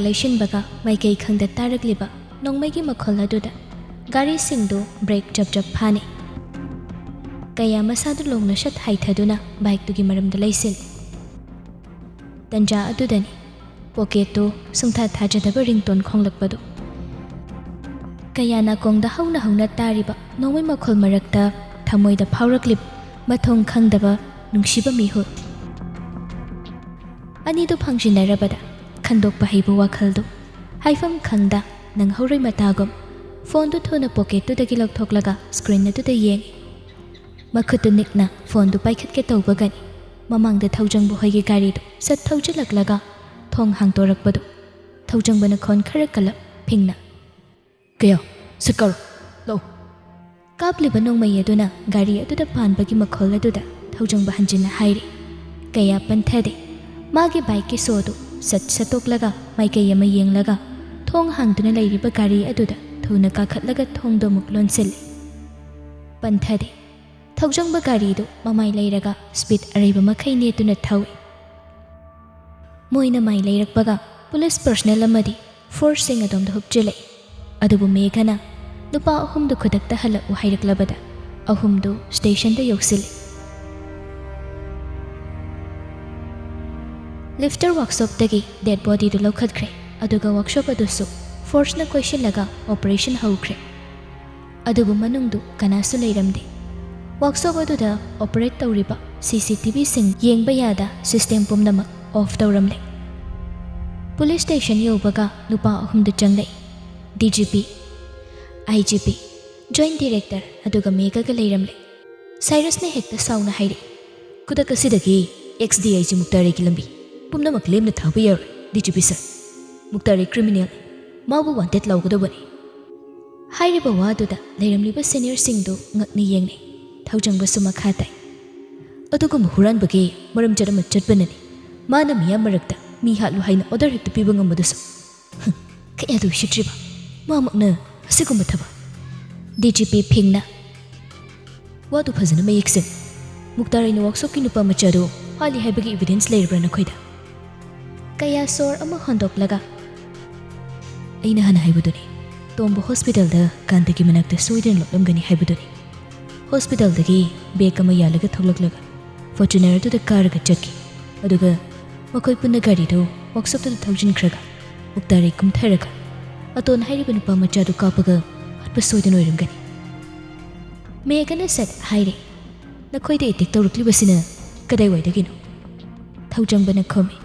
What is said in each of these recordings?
ꯂꯩꯁꯤꯟꯕꯒ ꯃꯥꯏꯀꯩ ꯈꯪꯗ ꯇꯥꯔꯛꯂꯤꯕ ꯅꯣꯡꯃꯩꯒꯤ ꯃꯈꯣꯜ ꯑꯗꯨꯗ ꯒꯥꯔꯤꯁꯤꯡꯗꯨ ꯕ꯭ꯔꯦꯛ ꯖꯞ ꯐꯥꯅꯩ꯫ ꯀꯌꯥ ꯃꯁꯥꯗꯨ ꯂꯣꯡꯅ ꯁꯠ ꯍꯥꯏꯊꯗꯨꯅ ꯕꯥꯏꯛꯇꯨꯒꯤ ꯃꯔꯝꯗ ꯂꯩꯁꯤꯜꯂꯤ꯫ ꯇꯟꯖꯥ ꯑꯗꯨꯗꯅꯤ ꯄꯣꯀꯦꯠꯇꯨ ꯁꯨꯡꯊꯥ ꯊꯥꯖꯗꯕ ꯔꯤꯡꯇꯣꯟ ꯈꯣꯡꯂꯛꯄꯗꯨ꯫ ꯀꯌꯥ ꯅꯥꯀꯣꯡꯗ ꯍꯧꯅ ꯍꯧꯅ ꯇꯥꯔꯤꯕ ꯅꯣꯡꯃꯩ ꯃꯈꯣꯜ ꯃꯔꯛꯇ ꯊꯃꯣꯏꯗ ꯐꯥꯎꯔꯛꯂꯤꯕ ꯃꯊꯣꯡ ꯈꯪꯗꯕ ꯅꯨꯡꯁꯤꯕ ꯃꯤꯍꯨꯜ ꯑꯅꯤꯗꯨ ꯐꯪꯖꯤꯟꯅꯔꯕꯗ ꯈꯟꯗꯣꯛꯄ ꯍꯩꯕ ꯋꯥꯈꯜꯗꯨ ꯍꯥꯏꯐꯝ ꯈꯪꯗ ꯅꯪꯍꯧꯔꯣꯏ ꯃꯇꯥꯒꯨꯝ ꯐꯣꯟꯗꯨ ꯊꯨꯅ ꯄꯣꯀꯦꯠꯇꯨꯗꯒꯤ ꯂꯧꯊꯣꯛꯂꯒ ꯁ꯭ꯀ꯭ꯔꯤꯟ ꯑꯗꯨꯗ ꯌꯦꯡꯉꯤ꯫ ꯃꯈꯨꯠꯇꯨ ꯅꯤꯛꯅ ꯐꯣꯟꯗꯨ ꯄꯥꯏꯈꯠꯀꯦ ꯇꯧꯕꯒꯅꯤ ꯃꯃꯥꯡꯗ ꯊꯧꯖꯪꯕ ꯍꯣꯏꯒꯤ ꯒꯥꯔꯤꯗꯨ ꯁꯠ ꯊꯧꯖꯤꯜꯂꯛꯂꯒ ꯊꯣꯡ ꯍꯥꯡꯇꯣꯔꯛꯄꯗꯨ ꯊꯧꯖꯪꯕꯅ ꯈꯣꯟ ꯈꯔ ꯀꯜꯂꯞ ꯐꯤꯡꯅ "ꯀꯌꯥ ꯁꯠ ꯀꯥꯔꯣ ꯂꯧ!" ꯀꯥꯞꯂꯤꯕ ꯅꯣꯡꯃꯩ ꯑꯗꯨꯅ ꯒꯥꯔꯤ ꯑꯗꯨꯗ ꯄꯥꯟꯕꯒꯤ ꯃꯈꯣꯜ ꯑꯗꯨꯗ ꯊꯧꯖꯪꯕ ꯍꯟꯖꯤꯟꯅ ꯍꯥꯏꯔꯤ꯫ ꯀꯌꯥ ꯄꯟꯊꯗꯦ꯫ ꯃꯥꯒꯤ ꯕꯥꯏꯛꯀꯤ ꯁꯣꯗꯨ ꯁꯠ ꯁꯠꯇꯣꯛꯂꯒ ꯃꯥꯏꯀꯩ ꯑꯃ ꯌꯦꯡꯂꯒ ꯊꯣꯡ ꯍꯥꯡꯗꯨꯅ ꯂꯩꯔꯤꯕ ꯒꯥꯔꯤ ꯑꯗꯨꯗ ꯊꯨꯅ ꯀꯥꯈꯠꯂꯒ ꯊꯣꯡꯗꯨ ꯑꯃꯨꯛ ꯂꯣꯟꯁꯤꯜꯂꯤ꯫ ꯄꯟꯊꯗꯦ꯫ ꯊꯧꯖꯪꯕ ꯒꯥꯔꯤꯗꯨ ꯃꯃꯥꯏ ꯂꯩꯔꯒ ꯁ꯭ꯄꯤꯠ ꯑꯔꯩꯕ ꯃꯈꯩ ꯅꯦꯠꯇꯨꯅ ꯊꯧꯏ꯫ ꯃꯣꯏꯅ ꯃꯥꯏ ꯂꯩꯔꯛꯄꯒ ꯄꯨꯂꯤꯁ ꯄꯔꯁꯅꯦꯜ ꯑꯃꯗꯤ ꯐꯣꯔꯁꯁꯤꯡ ꯑꯗꯣꯝꯗ ꯍꯨꯞꯆꯤꯜꯂꯛꯏ꯫ ꯑꯗꯨꯕꯨ ꯃꯦꯘꯅ ꯅꯨꯄꯥ ꯑꯍꯨꯝꯗꯨ ꯈꯨꯗꯛꯇ ꯍꯜꯂꯛꯎ ꯍꯥꯏꯔꯛꯂꯕꯗ ꯑꯍꯨꯝꯗꯨ ꯁ꯭ꯇꯦꯁꯟꯗ ꯌꯧꯁꯤꯜꯂꯤ꯫ ꯂꯤꯐꯇꯔ ꯋꯥꯛꯁꯣꯞꯇꯒꯤ ꯗꯦꯗ ꯕꯣꯗꯤꯗꯨ ꯂꯧꯈꯠꯈ꯭ꯔꯦ ꯑꯗꯨꯒ ꯋꯥꯛꯁꯣꯞ ꯑꯗꯨꯁꯨ ꯐꯣꯔꯁꯅ ꯀꯣꯏꯁꯤꯜꯂꯒ ꯑꯣꯄꯔꯦꯁꯟ ꯍꯧꯈ꯭ꯔꯦ꯫ ꯑꯗꯨꯕꯨ ꯃꯅꯨꯡꯗꯨ ꯀꯅꯥꯁꯨ ꯂꯩꯔꯝꯗꯦ꯫ ꯋꯥꯛꯁꯣꯞ ꯑꯗꯨꯗ ꯑꯣꯄꯔꯦꯠ ꯇꯧꯔꯤꯕ CCTVꯁꯤꯡ ꯌꯦꯡꯕ ꯌꯥꯗ ꯁꯤꯁꯇꯦꯝ ꯄꯨꯝꯅꯃꯛ ꯑꯣꯐ ꯇꯧꯔꯝꯂꯦ꯫ ꯄꯨꯂꯤꯁ ꯁ꯭ꯇꯦꯁꯟ ꯌꯧꯕꯒ ꯅꯨꯄꯥ ꯑꯍꯨꯝꯗꯨ ꯆꯪꯂꯛꯏ꯫ DGP, IGP, ꯖꯣꯏꯟꯠ ꯗꯤꯔꯦꯛꯇꯔ ꯑꯗꯨꯒ ꯃꯦꯘꯒ ꯂꯩꯔꯝꯂꯦ꯫ ꯁꯥꯏꯔꯁꯅ ꯍꯦꯛꯇ ꯁꯥꯎꯅ ꯍꯥꯏꯔꯛꯏ꯫ "ꯈꯨꯗꯛ ꯑꯁꯤꯗꯒꯤ XDIG ꯃꯨꯛꯇꯥꯔꯤꯒꯤ ꯂꯝꯕꯤ ꯄꯨꯝꯅꯃꯛ ꯂꯦꯝꯅ ꯊꯥꯕ ꯌꯥꯔꯣꯏ DGP ꯁꯔ꯫ ꯃꯨꯛꯇꯥꯔꯤ ꯀ꯭ꯔꯤꯃꯤꯅꯦꯜ, ꯃꯥꯕꯨ ꯋꯥꯟꯇꯦꯠ ꯂꯧꯒꯗꯕꯅꯤ." ꯍꯥꯏꯔꯤꯕ ꯋꯥꯗꯨꯗ ꯂꯩꯔꯝꯂꯤꯕ ꯁꯦꯅꯤꯌꯔꯁꯤꯡꯗꯨ ꯉꯛꯅ ꯌꯦꯡꯅꯩ꯫ ꯊꯧꯖꯪꯕꯁꯨ ꯃꯈꯥ ꯇꯥꯏ꯫ "ꯑꯗꯨꯒꯨꯝꯕ ꯍꯨꯔꯥꯟꯕꯒꯤ ꯃꯔꯝꯆꯠ ꯑꯃ ꯆꯠꯄꯅꯅꯤ ꯃꯥꯅ ꯃꯤꯌꯥꯝ ꯃꯔꯛꯇ ꯃꯤ ꯍꯥꯠꯂꯨ ꯍꯥꯏꯅ ꯑꯣꯔꯗꯔ ꯍꯦꯛꯇ ꯄꯤꯕ ꯉꯝꯕꯗꯨꯁꯨ꯫ ꯀꯌꯥꯗ ꯎꯁꯤꯠꯇ꯭ꯔꯤꯕ ꯃꯥꯃꯛꯅ ꯑꯁꯤꯒꯨꯝꯕ ꯊꯕꯛ." DGP ꯐꯤꯡꯅ "ꯋꯥꯗꯨ ꯐꯖꯅ ꯃꯌꯦꯛ ꯁꯦꯡ꯫ ꯃꯨꯛꯇꯥꯔꯤꯅ ꯋꯥꯛꯁꯣꯞꯀꯤ ꯅꯨꯄꯥ ꯃꯆꯥꯗꯨ ꯍꯥꯠꯂꯤ ꯍꯥꯏꯕꯒꯤ ꯏꯕꯤꯗꯦꯟꯁ ꯂꯩꯔꯕ꯭ꯔꯥ ꯅꯈꯣꯏꯗ?" ꯀꯌꯥ ꯁꯣꯔ ꯑꯃ ꯍꯣꯟꯗꯣꯛꯂꯒ "ꯑꯩꯅ ꯍꯥꯟꯅ ꯍꯥꯏꯕꯗꯨꯅꯤ ꯇꯣꯝꯕ ꯍꯣꯁꯄꯤꯇꯥꯜꯗ ꯀꯥꯟꯇꯒꯤ ꯃꯅꯥꯛꯇ ꯁꯣꯏꯗꯅ ꯂꯣꯠꯂꯝꯒꯅꯤ ꯍꯥꯏꯕꯗꯨꯅꯤ꯫ ꯍꯣꯁꯄꯤꯇꯥꯜꯗꯒꯤ ꯕꯦꯒ ꯑꯃ ꯌꯥꯜꯂꯒ ꯊꯣꯛꯂꯛꯂꯒ ꯐꯣꯔꯆꯨꯅꯔ ꯑꯗꯨꯗ ꯀꯥꯔꯒ ꯆꯠꯈꯤ꯫ ꯑꯗꯨꯒ ꯃꯈꯣꯏ ꯄꯨꯟꯅ ꯒꯥꯔꯤꯗꯨ ꯋꯥꯛꯁꯣꯞꯇꯨꯗ ꯊꯧꯖꯤꯟꯈ꯭ꯔꯒ ꯃꯨꯛꯇꯥꯔꯤ ꯀꯨꯝꯊꯔꯒ ꯑꯇꯣꯟ ꯍꯥꯏꯔꯤꯕ ꯅꯨꯄꯥ ꯃꯆꯥꯗꯨ ꯀꯥꯞꯄꯒ ꯍꯥꯠꯄ ꯁꯣꯏꯗꯅ ꯑꯣꯏꯔꯝꯒꯅꯤ." ꯃꯦꯘꯅ ꯁꯠ ꯍꯥꯏꯔꯦ꯫ "ꯅꯈꯣꯏꯗ ꯑꯦꯇꯦꯛ ꯇꯧꯔꯛꯂꯤꯕꯁꯤꯅ ꯀꯗꯥꯏꯋꯥꯏꯗꯒꯤꯅꯣ?" ꯊꯧꯖꯪꯕꯅ ꯈꯨꯝꯃꯤ꯫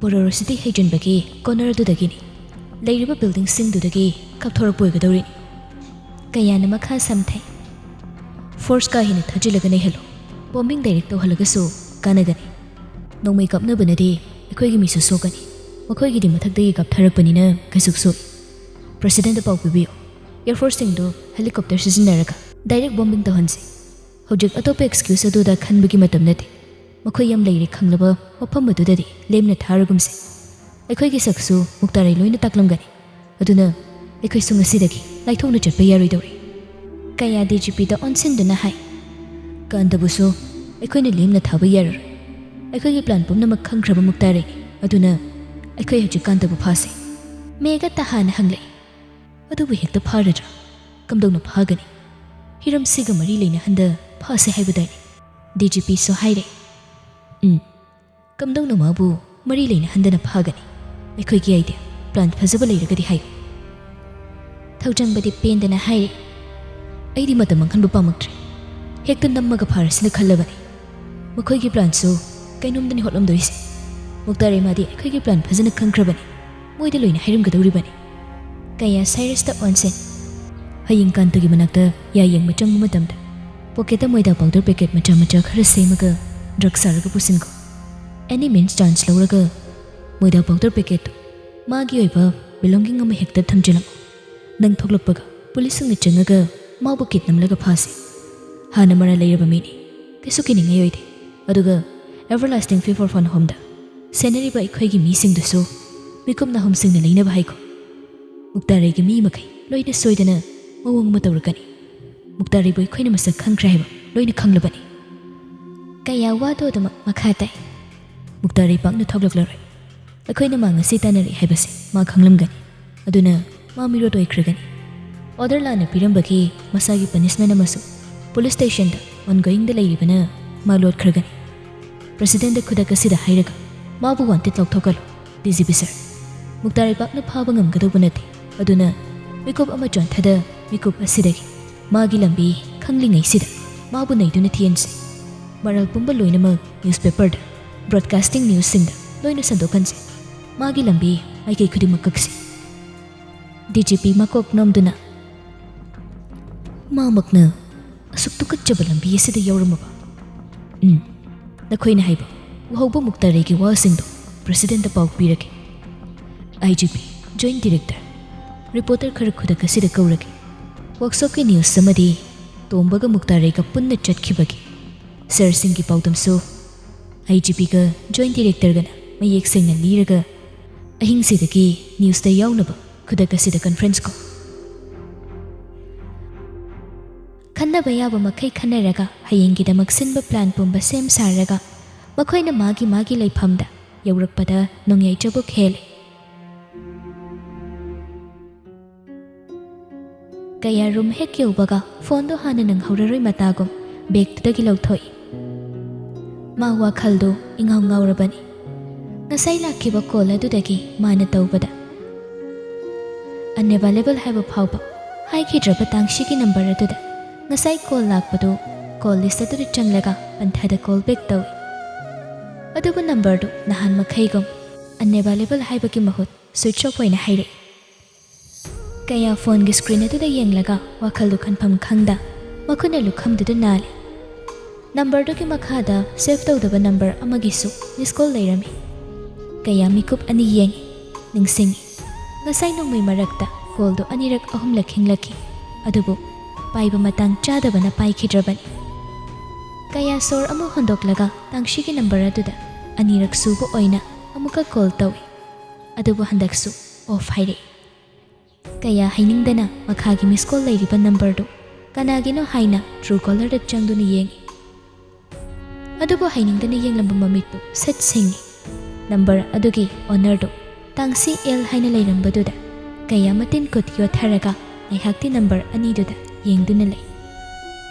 "ꯄꯣꯔꯣꯔꯣ ꯁꯤꯇꯤ ꯍꯩꯖꯤꯟꯕꯒꯤ ꯀꯣꯅꯔꯗꯨꯗꯒꯤꯅꯤ꯫ ꯂꯩꯔꯤꯕ ꯕꯤꯜꯗꯤꯡꯁꯤꯡꯗꯨꯗꯒꯤ ꯀꯥꯞꯊꯣꯔꯛꯄ ꯑꯣꯏꯒꯗꯧꯔꯤꯅꯤ." ꯀꯌꯥꯅ ꯃꯈꯥ ꯁꯝꯊꯩ꯫ "ꯐꯣꯔꯁ ꯀꯥ ꯍꯦꯟꯅ ꯊꯥꯖꯤꯜꯂꯒ ꯅꯩꯍꯜꯂꯨ꯫ ꯕꯣꯝꯕꯤꯡ ꯗꯥꯏꯔꯦꯛ ꯇꯧꯍꯜꯂꯒꯁꯨ ꯀꯥꯟꯅꯒꯅꯤ꯫ ꯅꯣꯡꯃꯩ ꯀꯥꯞꯅꯕꯅꯗꯤ ꯑꯩꯈꯣꯏꯒꯤ ꯃꯤꯁꯨ ꯁꯣꯛꯀꯅꯤ꯫ ꯃꯈꯣꯏꯒꯤꯗꯤ ꯃꯊꯛꯇꯒꯤ ꯀꯥꯞꯊꯔꯛꯄꯅꯤꯅ ꯀꯩꯁꯨ ꯁꯣꯛꯏ꯫ ꯄ꯭ꯔꯁꯤꯗꯦꯟꯠꯗ ꯄꯥꯎ ꯄꯤꯕꯤꯌꯨ꯫ ꯑꯦꯌꯔꯐꯣꯔꯁꯁꯤꯡꯗꯨ ꯍꯦꯂꯤꯀꯣꯞꯇꯔ ꯁꯤꯖꯤꯟꯅꯔꯒ ꯗꯥꯏꯔꯦꯛ ꯕꯣꯝꯕꯤꯡ ꯇꯧꯍꯟꯁꯤ꯫ ꯍꯧꯖꯤꯛ ꯑꯇꯣꯞꯄ ꯑꯦꯛꯁꯀ꯭ꯌꯨꯁ ꯑꯗꯨꯗ ꯈꯟꯕꯒꯤ ꯃꯇꯝ ꯅꯠꯇꯦ꯫ ꯃꯈꯣꯏ ꯌꯥꯝ ꯂꯩꯔꯦ ꯈꯪꯂꯕ ꯃꯐꯝ ꯑꯗꯨꯗꯗꯤ ꯂꯦꯝꯅ ꯊꯥꯔꯒꯨꯝꯁꯤ꯫ ꯑꯩꯈꯣꯏꯒꯤ ꯁꯛꯁꯨ ꯃꯨꯛꯇꯥꯔꯤ ꯂꯣꯏꯅ ꯇꯥꯛꯂꯝꯒꯅꯤ꯫ ꯑꯗꯨꯅ ꯑꯩꯈꯣꯏꯁꯨ ꯉꯁꯤꯗꯒꯤ ꯂꯥꯏꯊꯣꯛꯅ ꯆꯠꯄ ꯌꯥꯔꯣꯏꯗꯧꯔꯤ." ꯀꯌꯥ DGPꯗ ꯑꯣꯟꯁꯤꯟꯗꯨꯅ ꯍꯥꯏ꯫ "ꯀꯥꯟꯇꯕꯨꯁꯨ ꯑꯩꯈꯣꯏꯅ ꯂꯦꯝꯅ ꯊꯥꯕ ꯌꯥꯔꯔꯣꯏ꯫ ꯑꯩꯈꯣꯏꯒꯤ ꯄ꯭ꯂꯥꯟ ꯄꯨꯝꯅꯃꯛ ꯈꯪꯈ꯭ꯔꯕ ꯃꯨꯛꯇꯥꯔꯤꯅꯤ꯫ ꯑꯗꯨꯅ ꯑꯩꯈꯣꯏ ꯍꯧꯖꯤꯛ ꯀꯥꯟꯇꯕꯨ ꯐꯥꯁꯤ." ꯃꯦꯘ ꯇꯍꯥꯅ ꯍꯪꯂꯛꯏ꯫ "ꯑꯗꯨꯕꯨ ꯍꯦꯛꯇ ꯐꯥꯔꯗ꯭ꯔꯥ? ꯀꯝꯗꯧꯅ ꯐꯥꯒꯅꯤ? ꯍꯤꯔꯝꯁꯤꯒ ꯃꯔꯤ ꯂꯩꯅꯍꯟꯗ ꯐꯥꯁꯤ ꯍꯥꯏꯕꯗꯥꯏꯅꯤ." DGPꯁꯨ ꯍꯥꯏꯔꯦ꯫ "ꯀꯝꯗꯧꯅ ꯃꯥꯕꯨ ꯃꯔꯤ ꯂꯩꯅꯍꯟꯗꯅ ꯐꯥꯒꯅꯤ? ꯑꯩꯈꯣꯏꯒꯤ ꯑꯥꯏꯗꯤꯌꯥ ꯄ꯭ꯂꯥꯟ ꯐꯖꯕ ꯂꯩꯔꯒꯗꯤ ꯍꯥꯏꯌꯨ." ꯊꯧꯖꯪꯕꯗꯤ ꯄꯦꯟꯗꯅ ꯍꯥꯏꯔꯦ꯫ "ꯑꯩꯗꯤ ꯃꯇꯝ ꯃꯥꯡꯍꯟꯕ ꯄꯥꯝꯃꯛꯇ꯭ꯔꯦ꯫ ꯍꯦꯛꯇ ꯅꯝꯃꯒ ꯐꯥꯔꯁꯤꯅ ꯈꯜꯂꯕꯅꯤ꯫ ꯃꯈꯣꯏꯒꯤ ꯄ꯭ꯂꯥꯟꯁꯨ ꯀꯩꯅꯣꯝꯗꯅꯤ ꯍꯣꯠꯂꯝꯗꯣꯏꯁꯦ꯫ ꯃꯨꯛꯇꯥꯔꯤ ꯃꯥꯗꯤ ꯑꯩꯈꯣꯏꯒꯤ ꯄ꯭ꯂꯥꯟ ꯐꯖꯅ ꯈꯪꯈ꯭ꯔꯕꯅꯤ꯫ ꯃꯣꯏꯗ ꯂꯣꯏꯅ ꯍꯥꯏꯔꯝꯒꯗꯧꯔꯤꯕꯅꯤ." ꯀꯌꯥ ꯁꯥꯏꯔꯁꯇ ꯑꯣꯟꯁꯤꯟ꯫ "ꯍꯌꯦꯡ ꯀꯥꯟꯇꯒꯤ ꯃꯅꯥꯛꯇ ꯌꯥ ꯌꯦꯡꯕ ꯆꯪꯕ ꯃꯇꯝꯗ ꯄꯣꯀꯦꯠꯇ ꯃꯣꯏꯗꯥ ꯄꯥꯎꯗꯔ ꯄꯦꯀꯦꯠ ꯃꯆꯥ ꯃꯆꯥ ꯈꯔ ꯁꯦꯝꯃꯒ ꯗ꯭ꯔꯒ ꯁꯥꯔꯒ ꯄꯨꯁꯤꯟꯈꯣ꯫ ꯑꯦꯅꯤ ꯃꯤꯟꯁ ꯆꯥꯟꯁ ꯂꯧꯔꯒ ꯃꯣꯏꯗꯥ ꯄꯥꯎꯗꯔ ꯄꯦꯀꯦꯠꯇꯨ ꯃꯥꯒꯤ ꯑꯣꯏꯕ ꯕꯤꯂꯣꯡꯒꯤꯡ ꯑꯃ ꯍꯦꯛꯇ ꯊꯝꯖꯤꯜꯂꯝꯃꯨ꯫ ꯅꯪ ꯊꯣꯛꯂꯛꯄꯒ ꯄꯨꯂꯤꯁꯁꯤꯡꯅ ꯆꯪꯉꯒ ꯃꯥꯕꯨ ꯀꯤꯠ ꯅꯝꯂꯒ ꯐꯥꯁꯤ꯫ ꯍꯥꯟꯅ ꯃꯔꯥ ꯂꯩꯔꯕ ꯃꯤꯅꯤ, ꯀꯩꯁꯨ ꯀꯤꯅꯤꯡꯉꯥꯏ ꯑꯣꯏꯗꯦ꯫ ꯑꯗꯨꯒ ꯑꯦꯚꯔꯂꯥꯁꯇꯤꯡ ꯐꯤ ꯐꯣꯔ ꯐꯟ ꯍꯣꯝꯗ ꯁꯦꯟꯅꯔꯤꯕ ꯑꯩꯈꯣꯏꯒꯤ ꯃꯤꯁꯤꯡꯗꯨꯁꯨ ꯃꯤꯀꯨꯞ ꯅꯥꯍꯨꯝꯁꯤꯡꯅ ꯂꯩꯅꯕ ꯍꯥꯏꯈꯣ꯫ ꯃꯨꯛꯇꯥꯔꯤꯒꯤ ꯃꯤ ꯃꯈꯩ ꯂꯣꯏꯅ ꯁꯣꯏꯗꯅ ꯃꯑꯣꯡ ꯑꯃ ꯇꯧꯔꯛꯀꯅꯤ꯫ ꯃꯨꯛꯇꯥꯔꯤꯕꯨ ꯑꯩꯈꯣꯏꯅ ꯃꯁꯛ ꯈꯪꯈ꯭ꯔꯦ ꯍꯥꯏꯕ ꯂꯣꯏꯅ ꯈꯪꯂꯕꯅꯤ." ꯀꯌꯥ ꯋꯥꯗꯣ ꯑꯗꯨꯃꯛ ꯃꯈꯥ ꯇꯥꯏ꯫ "ꯃꯨꯛꯇꯥꯔꯤ ꯄꯥꯛꯅ ꯊꯣꯛꯂꯛꯂꯔꯣꯏ꯫ ꯑꯩꯈꯣꯏꯅ ꯃꯥ ꯉꯁꯤ ꯇꯥꯟꯅꯔꯦ ꯍꯥꯏꯕꯁꯦ ꯃꯥ ꯈꯪꯂꯝꯒꯅꯤ ꯑꯗꯨꯅ ꯃꯥ ꯃꯤꯔꯣꯠ ꯑꯣꯏꯈ꯭ꯔꯒꯅꯤ ꯑꯣꯔꯗꯔ ꯂꯥꯟꯅ ꯄꯤꯔꯝꯕꯒꯤ ꯃꯁꯥꯒꯤ ꯄꯅꯤꯁꯃꯦꯟ ꯑꯃꯁꯨ ꯄꯨꯂꯤꯁ ꯁ꯭ꯇꯦꯁꯟꯗ ꯑꯣꯟꯒꯣꯌꯤꯡꯗ ꯂꯩꯔꯤꯕꯅ ꯃꯥ ꯂꯣꯠꯈ꯭ꯔꯒꯅꯤ ꯄ꯭ꯔꯁꯤꯗꯦꯟꯠꯗ ꯈꯨꯗꯛ ꯑꯁꯤꯗ ꯍꯥꯏꯔꯒ ꯃꯥꯕꯨ ꯋꯥꯟꯇꯦꯗ ꯂꯧꯊꯣꯛꯀꯜꯂꯨ ꯗꯤꯖꯤꯄꯤ ꯁꯔ ꯃꯨꯛꯇꯥꯔ ꯄꯥꯛꯅ ꯐꯥꯕ ꯉꯝꯒꯗꯧꯕ ꯅꯠꯇꯦ ꯑꯗꯨꯅ ꯃꯤꯀꯨꯞ ꯑꯃ ꯆꯣꯟꯊꯗ ꯃꯤꯀꯨꯞ ꯑꯁꯤꯗꯒꯤ ꯃꯥꯒꯤ ꯂꯝꯕꯤ ꯈꯪꯂꯤꯉꯩꯁꯤꯗ ꯃꯥꯕꯨ ꯅꯩꯗꯨꯅ ꯊꯤꯍꯟꯁꯤ ꯃꯔꯥꯜ ꯄꯨꯝꯕ ꯂꯣꯏꯅꯃꯛ ꯅ꯭ꯌꯨꯁꯄꯦꯄꯔꯗ ꯕ꯭ꯔꯣꯗꯀꯥꯁꯇꯤꯡ ꯅ꯭ꯌꯨꯁꯁꯤꯡꯗ ꯂꯣꯏꯅ ꯁꯟꯗꯣꯛꯍꯟꯁꯤ ꯃꯥꯒꯤ ꯂꯝꯕꯤ ꯃꯥꯏꯀꯩ ꯈꯨꯗꯤꯡꯃꯛ ꯀꯛꯁꯤ ꯗꯤꯖꯤꯄꯤ ꯃꯀꯣꯛ ꯅꯣꯝꯗꯨꯅ ꯃꯥꯃꯛꯅ ꯑꯁꯨꯛ ꯇꯨꯀꯠꯆꯕ ꯂꯝꯕꯤ ꯑꯁꯤꯗ ꯌꯧꯔꯝꯃꯕ ꯅꯈꯣꯏꯅ ꯍꯥꯏꯕ ꯎꯍꯧꯕ ꯃꯨꯛꯇꯥꯔꯩꯒꯤ ꯋꯥꯁꯤꯡꯗꯣ ꯄ꯭ꯔꯁꯤꯗꯦꯟꯠꯗ ꯄꯥꯎ ꯄꯤꯔꯒꯦ IGP ꯖꯣꯏꯟꯠ ꯗꯤꯔꯦꯛꯇꯔ ꯔꯤꯄꯣꯔꯇꯔ ꯈꯔ ꯈꯨꯗꯛ ꯑꯁꯤꯗ ꯀꯧꯔꯒꯦ ꯋꯥꯛꯁꯣꯞꯀꯤ ꯅ꯭ꯌꯨꯁ ꯑꯃꯗꯤ ꯇꯣꯝꯕꯒ ꯃꯨꯛꯇꯥꯔꯩꯒ ꯄꯨꯟꯅ ꯆꯠꯈꯤꯕꯒꯤ ꯁꯔꯁꯤꯡꯒꯤ ꯄꯥꯎꯗꯝꯁꯨ IGPꯒ ꯖꯣꯏꯟꯠ ꯗꯤꯔꯦꯛꯇꯔꯒꯅ ꯃꯌꯦꯛ ꯁꯦꯡꯅ ꯂꯤꯔꯒ ꯑꯍꯤꯡꯁꯤꯗꯒꯤ ꯅ꯭ꯌꯨꯁꯇ ꯌꯥꯎꯅꯕ ꯈꯨꯗꯛ ꯑꯁꯤꯗ ꯀꯟꯐꯔꯦꯟꯁ ꯀꯧ ꯈꯟꯅꯕ ꯌꯥꯕ ꯃꯈꯩ ꯈꯟꯅꯔꯒ ꯍꯌꯦꯡꯒꯤꯗꯃꯛ ꯁꯤꯟꯕ ꯄ꯭ꯂꯥꯟ ꯄꯨꯝꯕ ꯁꯦꯝ ꯁꯥꯔꯒ ꯃꯈꯣꯏꯅ ꯃꯥꯒꯤ ꯂꯩꯐꯝꯗ ꯌꯧꯔꯛꯄꯗ ꯅꯣꯡꯌꯥꯏ ꯆꯕꯨꯛ ꯍꯦꯜꯂꯦ ꯀꯌꯥ ꯔꯨꯝ ꯍꯦꯛ ꯌꯧꯕꯒ ꯐꯣꯟꯗꯣ ꯍꯥꯟꯅ ꯅꯪꯍꯧꯔꯔꯣꯏ ꯃꯇꯥꯒꯨꯝ ꯕꯦꯒꯇꯨꯗꯒꯤ ꯂꯧꯊꯣꯛꯏ ꯃꯥ ꯋꯥꯈꯜꯗꯣ ꯏꯉꯥꯎ ꯉꯥꯎꯔꯕꯅꯤ ꯉꯁꯥꯏ ꯂꯥꯛꯈꯤꯕ ꯀꯣꯜ ꯑꯗꯨꯗꯒꯤ ꯃꯥꯅ ꯇꯧꯕꯗ ꯑꯟꯑꯦꯕꯥꯏꯂꯦꯕꯜ ꯍꯥꯏꯕ ꯐꯥꯎꯕ ꯍꯥꯏꯈꯤꯗ꯭ꯔꯕ ꯇꯥꯡꯁꯤꯒꯤ ꯅꯝꯕꯔ ꯑꯗꯨꯗ ꯉꯁꯥꯏ ꯀꯣꯜ ꯂꯥꯛꯄꯗꯨ ꯀꯣꯜ ꯂꯤꯁ ꯑꯗꯨꯗ ꯆꯪꯂꯒ ꯄꯟꯊꯗ ꯀꯣꯜ ꯕꯦꯛ ꯇꯧꯏ ꯑꯗꯨꯕꯨ ꯅꯝꯕꯔꯗꯨ ꯅꯍꯥꯟ ꯃꯈꯩꯒꯨꯝ ꯑꯟꯑꯦꯕꯥꯏꯂꯦꯕꯜ ꯍꯥꯏꯕꯒꯤ ꯃꯍꯨꯠ ꯁ꯭ꯋꯤꯆ ꯑꯣꯐ ꯑꯣꯏꯅ ꯍꯥꯏꯔꯛꯏ ꯀꯌꯥ ꯐꯣꯟꯒꯤ ꯁ꯭ꯀ꯭ꯔꯤꯟ ꯑꯗꯨꯗ ꯌꯦꯡꯂꯒ ꯋꯥꯈꯜꯗꯨ ꯈꯟꯐꯝ ꯈꯪꯗ ꯃꯈꯨꯠꯅ ꯂꯨꯈꯝꯗꯨꯗ ꯅꯥꯜꯂꯤ ꯅꯝꯕꯔꯗꯨꯒꯤ ꯃꯈꯥꯗ ꯁꯦꯚ ꯇꯧꯗꯕ ꯅꯝꯕꯔ ꯑꯃꯒꯤꯁꯨ ꯃꯤꯁ ꯀꯣꯜ ꯂꯩꯔꯝꯃꯤ ꯀꯌꯥ ꯃꯤꯀꯨꯞ ꯑꯅꯤ ꯌꯦꯡꯉꯤ ꯅꯤꯡꯁꯤꯡꯉꯤ ꯉꯁꯥꯏ ꯅꯣꯡꯃꯩ ꯃꯔꯛꯇ ꯀꯣꯜꯗꯨ ꯑꯅꯤꯔꯛ ꯑꯍꯨꯝꯂꯛ ꯈꯤꯡꯂꯛꯈꯤ ꯑꯗꯨꯕꯨ ꯄꯥꯏꯕ ꯃꯇꯥꯡ ꯆꯥꯗꯕꯅ ꯄꯥꯏꯈꯤꯗ꯭ꯔꯕꯅꯤ ꯀꯌꯥ ꯁꯣꯔ ꯑꯃ ꯍꯣꯟꯗꯣꯛꯂꯒ ꯇꯥꯡꯁꯤꯒꯤ ꯅꯝꯕꯔ ꯑꯗꯨꯗ ꯑꯅꯤꯔꯛ ꯁꯨꯕ ꯑꯣꯏꯅ ꯑꯃꯨꯛꯀ ꯀꯣꯜ ꯇꯧꯏ ꯑꯗꯨꯕꯨ ꯍꯟꯗꯛꯁꯨ ꯑꯣꯐ ꯍꯥꯏꯔꯛꯏ ꯀꯌꯥ ꯍꯩꯅꯤꯡꯗꯅ ꯃꯈꯥꯒꯤ ꯃꯤꯁ ꯀꯣꯜ ꯂꯩꯔꯤꯕ ꯅꯝꯕꯔꯗꯨ ꯀꯅꯥꯒꯤꯅꯣ ꯍꯥꯏꯅ ꯇ꯭ꯔꯨ ꯀꯣꯂꯔꯗ ꯆꯪꯗꯨꯅ ꯌꯦꯡꯉꯤ ꯑꯗꯨꯕꯨ ꯍꯩꯅꯤꯡꯗꯅ ꯌꯦꯡꯂꯝꯕ ꯃꯃꯤꯠꯇꯨ ꯁꯠ ꯁꯤꯡꯉꯤ ꯅꯝꯕꯔ ꯑꯗꯨꯒꯤ ꯑꯣꯅꯔꯗꯨ ꯇꯥꯡꯁꯤ ꯑꯦꯜ ꯍꯥꯏꯅ ꯂꯩꯔꯝꯕꯗꯨꯗ ꯀꯌꯥ ꯃꯇꯤꯟ ꯀꯨꯠ ꯌꯣꯠꯊꯔꯒ ꯉꯥꯏꯍꯥꯛꯇꯤ ꯅꯝꯕꯔ ꯑꯅꯤꯗꯨꯗ ꯌꯦꯡꯗꯨꯅ ꯂꯩ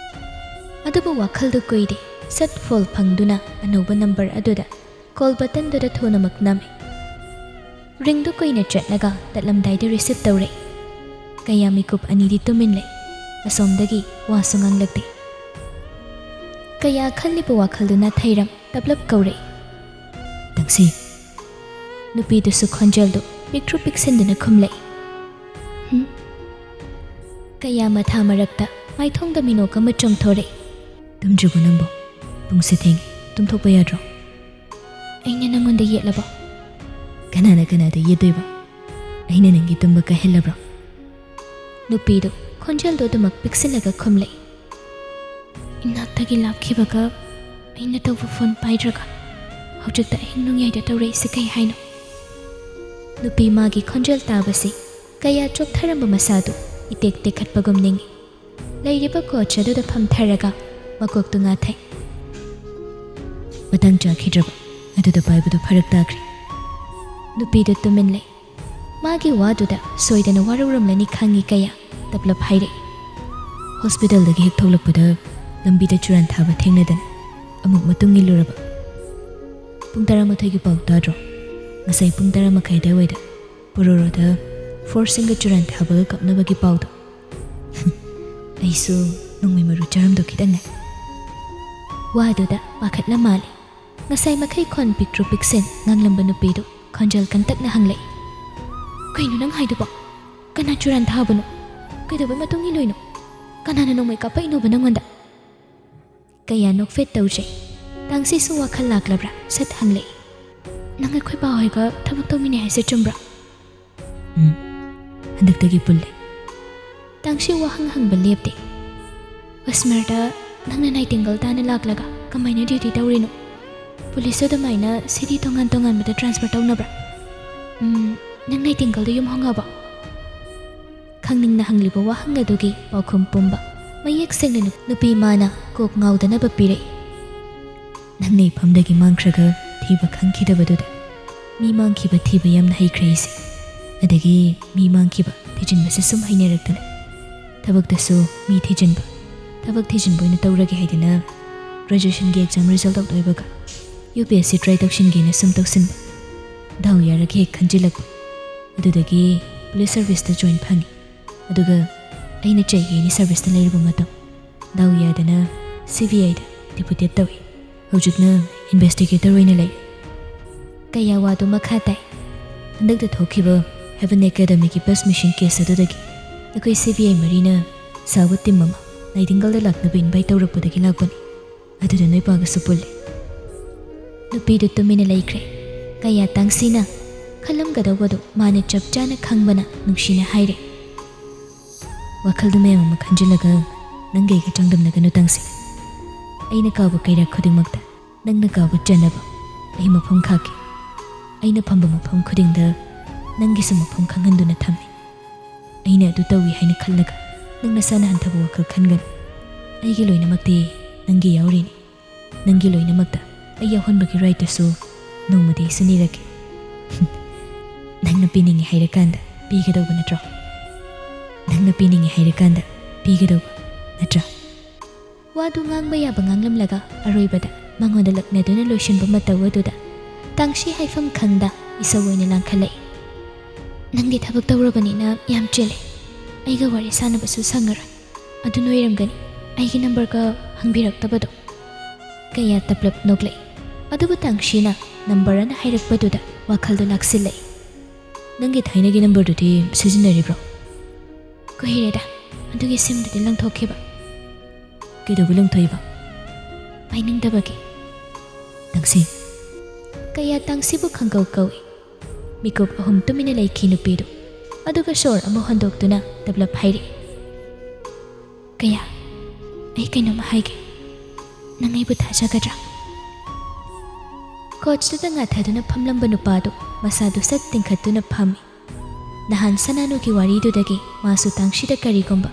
ꯑꯗꯨꯕꯨ ꯋꯥꯈꯜꯗꯨ ꯀꯨꯏꯗꯦ ꯁꯠ ꯐꯣꯜ ꯐꯪꯗꯨꯅ ꯑꯅꯧꯕ ꯅꯝꯕꯔ ꯑꯗꯨꯗ ꯀꯣꯜ ꯕꯇꯟꯗꯨꯗ ꯊꯨꯅꯃꯛ ꯅꯝꯃꯤ ꯔꯤꯡꯗꯨ ꯀꯨꯏꯅ ꯆꯠꯂꯒ ꯇꯠꯂꯝꯗꯥꯏꯗ ꯔꯤꯁꯤꯞ ꯇꯧꯔꯛꯏ ꯀꯌꯥ ꯃꯤꯀꯨꯞ ꯑꯅꯤꯗꯤ ꯇꯨꯃꯤꯟ ꯂꯩ ꯑꯁꯣꯝꯗꯒꯤ ꯋꯥꯁꯨ ꯉꯥꯡꯂꯛꯇꯦ ꯀꯌꯥ ꯈꯜꯂꯤꯕ ꯋꯥꯈꯜꯗꯨꯅ ꯊꯩꯔꯝ ꯇꯞꯂꯞ ꯀꯧꯔꯛꯏ ꯇꯥꯡꯁꯤ ꯅꯨꯄꯤꯗꯨꯁꯨ ꯈꯣꯟꯖꯦꯜꯗꯨ ꯄꯤꯛꯇ꯭ꯔꯨ ꯄꯤꯛꯁꯤꯟꯗꯨꯅ ꯈꯨꯝꯂꯛꯏ ꯀꯌꯥ ꯃꯊꯥ ꯃꯔꯛꯇ ꯃꯥꯏꯊꯣꯡꯗ ꯃꯤꯅꯣꯛ ꯑꯃ ꯆꯣꯡꯊꯣꯔꯛꯏ ꯇꯨꯝꯗ꯭ꯔꯤꯕꯣ ꯅꯪꯕꯣ ꯄꯨꯡꯁꯦ ꯊꯦꯡꯉꯤ ꯇꯨꯝꯊꯣꯛꯄ ꯌꯥꯗ꯭ꯔꯣ ꯑꯩꯅ ꯅꯪꯉꯣꯟꯗ ꯌꯦꯠꯂꯕꯣ ꯀꯅꯥꯅ ꯀꯅꯥꯗ ꯌꯦꯠꯇꯣꯏꯕ ꯑꯩꯅ ꯅꯪꯒꯤ ꯇꯨꯝꯕ ꯀꯥꯏꯍꯜꯂꯕ꯭ꯔꯣ ꯅꯨꯄꯤꯗꯨ ꯈꯣꯟꯖꯦꯜꯗꯨ ꯑꯗꯨꯃꯛ ꯄꯤꯛꯁꯤꯜꯂꯒ ꯈꯨꯝꯂꯛꯏ ꯏꯅꯥꯛꯇꯒꯤ ꯂꯥꯞꯈꯤꯕꯒ ꯑꯩꯅ ꯇꯧꯕ ꯐꯣꯟ ꯄꯥꯏꯗ꯭ꯔꯒ ꯍꯧꯖꯤꯛꯇ ꯑꯍꯤꯡ ꯅꯣꯡꯌꯥꯏꯗ ꯇꯧꯔꯛꯏꯁꯤ ꯀꯩ ꯍꯥꯏꯅꯣ ꯅꯨꯄꯤ ꯃꯥꯒꯤ ꯈꯣꯟꯖꯦꯜ ꯇꯥꯕꯁꯤ ꯀꯌꯥ ꯆꯣꯛꯊꯔꯝꯕ ꯃꯁꯥꯗꯨ ꯏꯇꯦꯛ ꯇꯦꯛꯈꯠꯄꯒꯨꯝ ꯅꯤꯡꯉꯤ ꯂꯩꯔꯤꯕ ꯀꯣꯆ ꯑꯗꯨꯗ ꯐꯝꯊꯔꯒ ꯃꯀꯣꯛꯇꯨ ꯉꯥꯊꯩ ꯃꯇꯥꯡ ꯆꯥꯈꯤꯗ꯭ꯔꯕ ꯑꯗꯨꯗ ꯄꯥꯏꯕꯗꯨ ꯐꯔꯛ ꯇꯥꯈ꯭ꯔꯦ ꯅꯨꯄꯤꯗꯨ ꯇꯨꯃꯤꯟ ꯂꯩ ꯃꯥꯒꯤ ꯋꯥꯗꯨꯗ ꯁꯣꯏꯗꯅ ꯋꯥꯔꯧꯔꯝꯂꯅꯤ ꯈꯪꯉꯤ ꯀꯌꯥ ꯇꯞꯂꯞ ꯍꯥꯏꯔꯛꯏ ꯍꯣꯁꯄꯤꯇꯥꯜꯗꯒꯤ ꯍꯦꯛ ꯊꯣꯛꯂꯛꯄꯗ ꯂꯝꯕꯤꯗ ꯆꯨꯔꯥꯟꯊꯥꯕ ꯊꯦꯡꯅꯗꯅ ꯑꯃꯨꯛ ꯃꯇꯨꯡꯏꯜꯂꯨꯔꯕ ꯄꯨꯡ 11ꯒꯤ ꯄꯥꯎ ꯇꯥꯗ꯭ꯔꯣ ꯉꯁꯥꯏ ꯄꯨꯡ 10:30 ꯑꯗꯨꯋꯥꯏꯗ ꯄꯣꯔꯣꯔꯣꯗ ꯐꯣꯔꯁꯁꯤꯡꯒ ꯆꯨꯔꯥꯟꯊꯥꯕꯒ ꯀꯞꯅꯕꯒꯤ ꯄꯥꯎꯗꯣ ꯑꯩꯁꯨ ꯅꯣꯡꯃꯩ ꯃꯔꯨ ꯆꯥꯔꯝꯗꯣ ꯈꯤꯇꯪ ꯉꯥꯏ ꯋꯥꯗꯨꯗ ꯄꯥꯈꯠꯂ ꯃꯥꯜꯂꯤ ꯉꯁꯥꯏ ꯃꯈꯩ ꯈꯣꯟ ꯄꯤꯛꯇ꯭ꯔꯨ ꯄꯤꯛꯁꯤꯟ ꯉꯥꯡꯂꯝꯕ ꯅꯨꯄꯤꯗꯨ ꯈꯣꯟꯖꯦꯜ ꯀꯟꯇꯛꯅ ꯍꯪꯂꯛꯏ ꯀꯩꯅꯣ ꯅꯪ ꯍꯥꯏꯗꯨꯕꯣ ꯀꯅꯥ ꯆꯨꯔꯥꯟꯊꯥꯕꯅꯣ ꯀꯩꯗꯧꯕꯩ ꯃꯇꯨꯡ ꯏꯜꯂꯣꯏꯅꯣ ꯀꯅꯥꯅ ꯅꯣꯡꯃꯩ ꯀꯥꯞꯄꯛꯏꯅꯣꯕ ꯅꯪꯉꯣꯟꯗ ꯀꯌꯥ ꯅꯣꯛꯐꯦꯠ ꯇꯧꯖꯩ ꯇꯥꯡꯁꯤꯁꯨ ꯋꯥꯈꯜ ꯂꯥꯛꯂꯕ꯭ꯔꯥ ꯁꯠ ꯍꯪꯂꯛꯏ ꯅꯪ ꯑꯩꯈꯣꯏ ꯕꯥꯍꯣꯏꯒ ꯊꯕꯛ ꯇꯧꯃꯤꯟꯅꯩ ꯍꯥꯏꯁꯦ ꯆꯨꯝꯕ꯭ꯔꯥ ꯍꯟꯗꯛꯇꯒꯤ ꯄꯨꯜꯂꯦ ꯇꯥꯡꯁꯤ ꯋꯥꯍꯪ ꯍꯪꯕ ꯂꯦꯞꯇꯦ ꯑꯁꯃꯔꯗ ꯅꯪꯅ ꯅꯥꯏꯇꯤꯡꯒꯜ ꯇꯥꯅ ꯂꯥꯛꯂꯒ ꯀꯃꯥꯏꯅ ꯗ꯭ꯌꯨꯇꯤ ꯇꯧꯔꯤꯅꯣ ꯄꯨꯂꯤꯁꯁꯨ ꯑꯗꯨꯃꯥꯏꯅ ꯁꯤꯇꯤ ꯇꯣꯉꯥꯟ ꯇꯣꯉꯥꯟꯕꯗ ꯇ꯭ꯔꯥꯟꯁꯐꯔ ꯇꯧꯅꯕ꯭ꯔꯥ ꯅꯪ ꯅꯥꯏꯇꯤꯡꯒꯜꯗ ꯌꯨꯝ ꯍꯣꯡꯉꯕꯣ ꯈꯪꯅꯤꯡꯅ ꯍꯪꯂꯤꯕ ꯋꯥꯍꯪ ꯑꯗꯨꯒꯤ ꯄꯥꯎꯈꯨꯝ ꯄꯨꯝꯕ ꯃꯌꯦꯛ ꯁꯦꯡꯅ ꯅꯨꯄꯤ ꯃꯥꯅ ꯀꯣꯛ ꯉꯥꯎꯗꯅꯕ ꯄꯤꯔꯛꯏ ꯅꯪꯅ ꯏꯐꯝꯗꯒꯤ ꯃꯥꯡꯈ꯭ꯔꯒ ꯊꯤꯕ ꯈꯪꯈꯤꯗꯕꯗꯨꯗ mi mangkhiba thiba yamna haikhre ise adagi mi mangkhiba thijinbase sum haineraktana thabaktasu mi thijinba thabak thijinba ina tawrage haidina graduation gi exam result out oibaga UPSC try tawshinge na sum tawsinba daw yarage khanjilak adudagi police service ta join phangi aduga aina chahi ni service ta leirba matam daw yadana CBI da deputy tawi hojikna investigator oina lei kaya wadu makha tai handak da thokiba Heaven Academy ki bus mission case adudagi akoi CBI marina sawati mama Nightingale da lakna bin bai tawrakpadagi lakpani aduda noi paga supul nupi du tumina laikre kaya tangsina khalam gadawadu mane chapchana khangbana nungsina haire wakhal du mema khanjilaga nangai ga changdamna ganu tangsi aina kabu kaira khudingmakta nangna kabu chanaba ai mafam khaki aina phamba mafam khudingda nangi su mafam khanganduna thammi aina adu tawi haina khallaga nangna Sanahal wakhal khangan aigi loinamakti nangi yaurini nangi loinamakta ai yahonbagi right su nongmadi sunirake nangna piningi hairakanda pigadawba natra nangna piningi hairakanda pigadawba natra wadu ngangba yaba nganglamlaga aroibada mangoda laknaduna loishinba matawaduda tangshi haifam khangda isawoina langkhalai nangi thabak tawrabanina yam chele aiga wari sanabasu sangara adu noiramgani aigi number ka hangbiraktabado kaya taplap noglai adubu tangshina number ana hairakpaduda wakhaldo laksilai nangi thainagi number dudi sijinaribro kohireda adugi sim dudi langthokhiba kedobu langthoiba painingdabagi tangsi kaya tangsibu khangkau kawi mikup ahum tumina laikhi nupidu aduga shor amu handoktuna develop hairi kaya ai kainoma haige nangai bu thajagadra coach da nga thaduna phamlamba nupadu masadu sat tingkhatuna phami nahan sananu ki wari du dagi masu tangshida kari gomba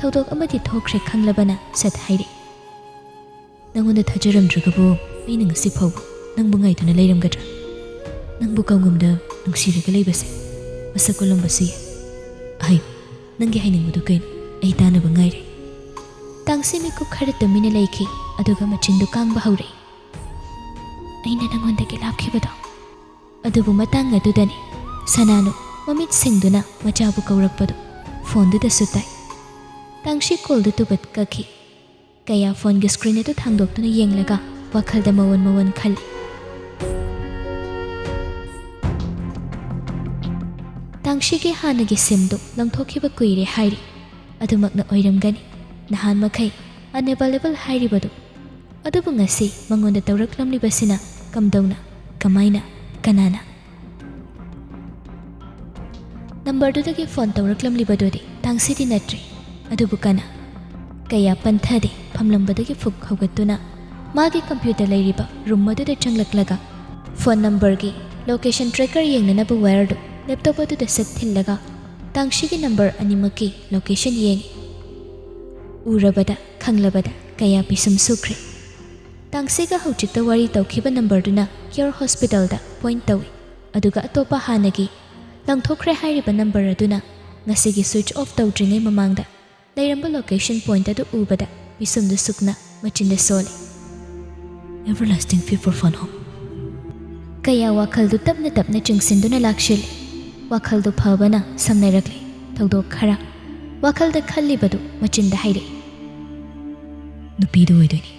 thodok amadi thokre khanglabana sat hairi nangonda thajaram dragabu aina ngasi phau nangbu ngai tuna leiram gadra nangbu kawngumda nungsiraga leibase masakolam basi ai nangi hainingbudu kain ai tana bangaire tangsi mi ku khare tamina laiki aduga machindu kangba haure aina nangonda ke lapkhibado adubu matang adudani sananu mamit singduna machabu kaurakpadu phone da sutai tangsi call du tubat kakhi kaya phone ge screen etu thangdoktuna yenglaga wakhalda mawan khali tangshi ge hanagi simdu langthokhiba kuire hairi adumakna oiramgani nahan makai unavailable hairibadu adubu ngasi mangonda tawraklamlibasina kamdawna kamaina kanana number dudagi phone tawraklamlibadodi tangsidi natri adubu kana kaya panthadi phamlambadagi fuk haugattuna magi computer leiriba room maduda changlaklaga phone number gi location tracker yengnanabu wire laptop aduda set thillaga tangshigi number animaki location yengi urabada khanglabada kaya pisum sukre tangsiga hojikta wari tawkhiba number duna care hospital da point tawi aduga atopa hanagi langthokre hairiba number aduna ngasigi switch off tawdringai mamangda leiramba location point adu ubada pisumda sukna machinda sole everlasting fever fun home kaya wakhaldu tapna chingsinduna lakshil wakhaldu phabana samnairakle thawdok khara wakhalda khallibadu machinda haire nupidu oidoni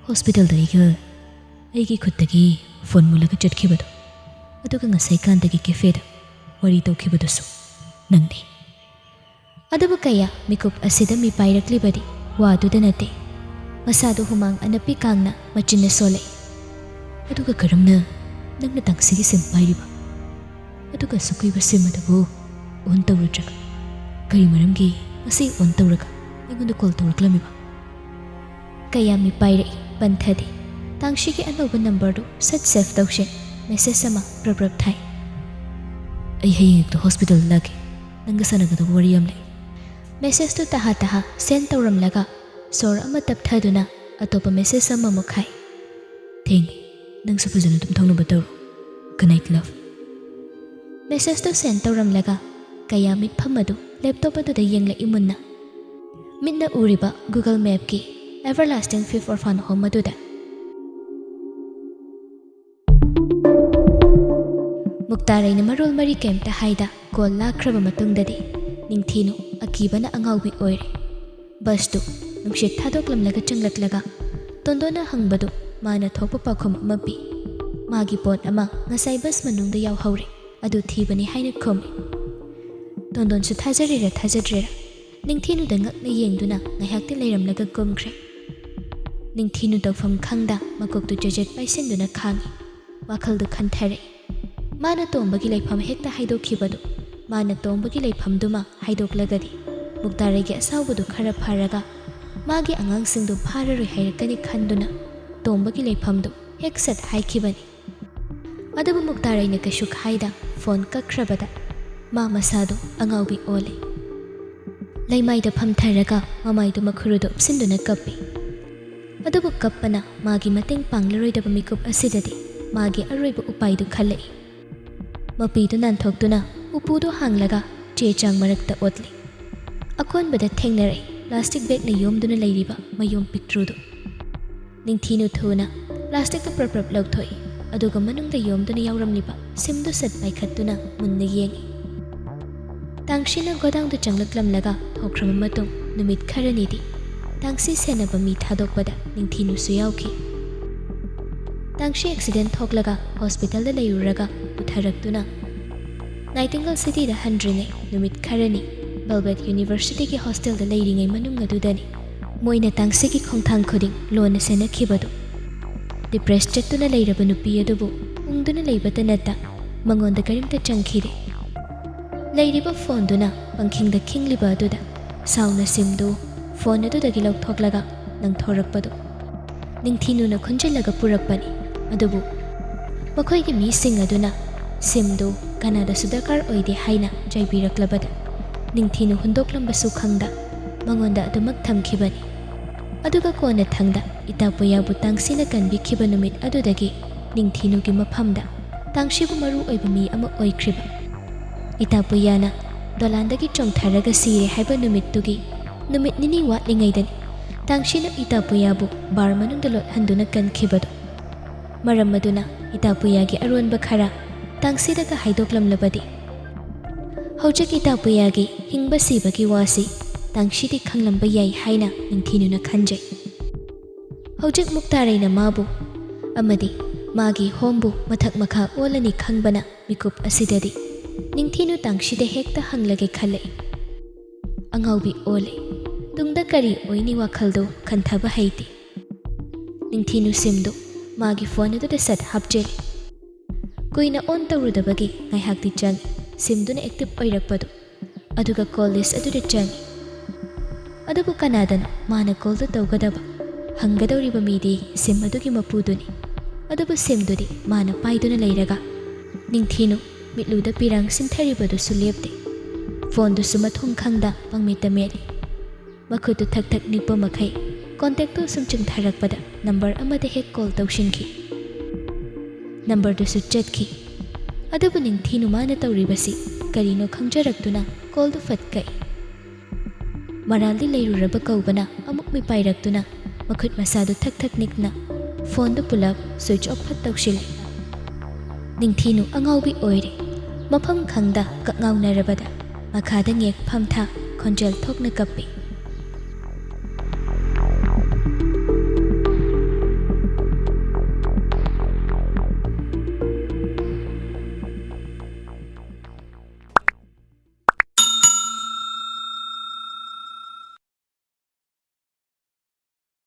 hospital da aigi khuttagi phone mulaga chatkhibadu aduga ngasai kandagi cafe da wari tawkhibadu su nangni adubu kaya mikup asida mi pairakli wadu da nate masadu humang anapi kangna machinna sole aduga karamna nangna tangsigi sim pairiba aduga sukuiba sim adabu on tawrujak kari maramgi asi on tawraga aingonda call tawraklamiba kaya mi paire panthadi tangshigi anoba number do set save tawshin message sama prab thai ai hayeng to hospital lagi nanga sanagada wari amle message to taha send tawramlaga sor ama tapthaduna atopa message sama mukhai thing nang sa fazana tum thongna bataw Good night, love. Message to send tauramlaga kaya mit phamadu laptop adu da yenglai munna. Minna uriba Google Map ki everlasting fifth orphan home adu da. Muktarai na marul mari kemta haida kol lakraba matungdadi ningthinu akibana angawbi oire. Bastu nungshit thadoklamlaga changlaklaga tondona hangbadu mana thokpa pakhum amapi. Magi pon ama ngasai bus manungda yawhawre adu thibani haina khomi. Tondon su thajarira thajadrera ningthinu da ngakna yengduna ngayhakti leiramlaga gomkhre. Ningthinu tawfam khangda makoktu jajet paisenduna khangi wakhaldu khanthare. Mana tombagi laifam hekta haidokhibadu mana tombagi laifamduma haidoklagadi muktaragi asawbadu khara pharaga magi angangsingdu phararoi hairakani khanduna tombagi laifamdu heksat haikibani. Adabu muktarai na kashuk haida phone kakhrabada ma masadu angawbi ole. Laimaida phamtharaga mamaidu makhurudu upsinduna kappi. Adabu kappana magi mateng panglaroidaba mikup asidadi magi aroiba upaidu khalai. Mapidu nanthokduna upudu hanglaga che chang marakta otli. Akonbada thengnarai plastic bag na yomduna lairiba mayom piktrudu. Ningthinu thuna plastic ta prap lawthoi aduga manungda yomduna yawramliba simdu sat paikhattuna munna yengi. Tangshina godangdu changlaklamlaga thokrama matung numit kharanidi tangsi senaba mi thadokbada ningthinu su yawki. Tangshi accident thoklaga hospital da layuraga utharaktuna Nightingale City da handringai numit kharani Belbet University ki hostel da layringai manung adudani moina tangsi ki khongthang khoding lona sena khibadu depressed chetuna lairaba nupi adubu ungduna leibata natta mangonda karimta changkhire lairiba phone duna pangkhingda khingliba aduda sauna simdu phone adu dagi lawthoklaga nangthorakpadu ningthinu na khunjalaga purakpani adubu makhoi ki mi sing aduna simdu kanada sudakar oide haina jaibiraklabada ningthinu hundoklambasu khangda mangonda adumak thamkhibani aduga kona thangda itapoyabu tangsina kanbi khiba numit adudagi ningthinu gi maphamda tangshibu maru oiba mi ama oikriba itapoyana dolandagi chongtharaga sire haiba numittugi numit nini watlingaidani tangshina itapoyabu bar manungda lot handuna kankhibadu maram maduna itapoyagi aronba khara tangsidaga haidoklamlabadi hojik itapoyagi hingba sibagi wasi tangshidi khanglamba yai haina ningthinuna khanjai hojik muktaraina mabu amadi magi hombu mathak makha olani khangbana mikup asidadi ningthinu tangshide hekta hanglage khalai angawbi ole tungda kari oini wakhaldo khanthaba haiti ningthinu simdu magi phone adu sat hapjeli kuina on tawrudabagi ngaihakti chang simduna active oirakpadu aduga call list adu changi adubu kanadano mana call da tawgadaba hangadawriba midi sim adugi mapuduni adubu simdudi mana paiduna leiraga ningthinu mitluda pirang sintharibadu sulepte phone du sumathung khangda pangmita meli makhutu thak thak nipa makhai contact to sum chingtharakpada number amada hek call tawshinki number du su chatki adubu ningthinu mana tawribasi karino khangjaraktuna call du fatkai maraldi leiruraba kaubana amuk mi pairaktuna makhut masadu thak thak nikna phone du pulap switch off phat tawshil ningthinu angawbi oire mafam khangda kakngawnarabada makhada ngek phamtha khonjal thokna kappi